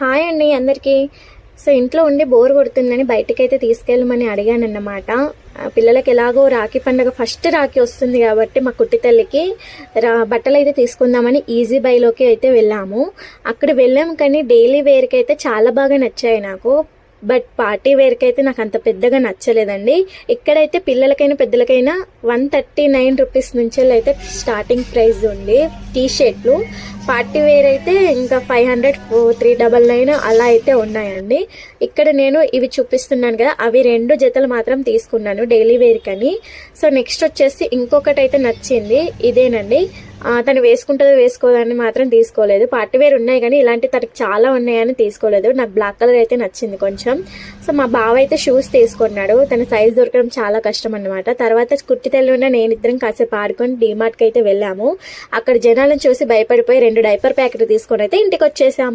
Hi అండి అందరికీ. So ఇంట్లో ఉండి బోర్ కొడుతుందని బయటకైతే తీసుకెళ్ళమని అడిగానన్నమాట. పిల్లలకి ఎలాగో రాఖీ పండుగ ఫస్ట్ రాఖీ వస్తుంది కాబట్టి మా కుట్టి తల్లికి బట్టలు అయితే తీసుకుందామని ఈజీ బైలోకి అయితే వెళ్ళాము. అక్కడ వెళ్ళాము కానీ డైలీ వేర్కి అయితే చాలా బాగా నచ్చాయి నాకు. బట్ పార్టీ వేర్కి అయితే నాకు అంత పెద్దగా నచ్చలేదండి. ఇక్కడైతే పిల్లలకైనా పెద్దలకైనా 139 రూపీస్ నుంచి అయితే స్టార్టింగ్ ప్రైస్ ఉంది టీ షర్ట్లు. పార్టీ వేర్ అయితే ఇంకా 500, 399 అలా అయితే ఉన్నాయండి. ఇక్కడ నేను ఇవి చూపిస్తున్నాను కదా, అవి 2 జతలు మాత్రం తీసుకున్నాను డైలీ వేర్ కని. సో నెక్స్ట్ వచ్చేసి ఇంకొకటి అయితే నచ్చింది, ఇదేనండి. తను వేసుకుంటుందో వేసుకోదని మాత్రం తీసుకోలేదు. పార్టీ వేర్ ఉన్నాయి కానీ ఇలాంటి తనకి చాలా ఉన్నాయని తీసుకోలేదు. నాకు బ్లాక్ కలర్ అయితే నచ్చింది కొంచెం. సో మా బావ అయితే షూస్ తీసుకున్నాడు. తన సైజ్ దొరకడం చాలా కష్టం అన్నమాట. తర్వాత కుట్టి తల్లి ఉన్న నేను ఇద్దరం కాసేపు ఆడుకొని డీమార్ట్కి అయితే వెళ్ళాము. అక్కడ జనాలను చూసి భయపడిపోయి 2 డైపర్ ప్యాకెట్లు తీసుకొని అయితే ఇంటికి వచ్చేసాము.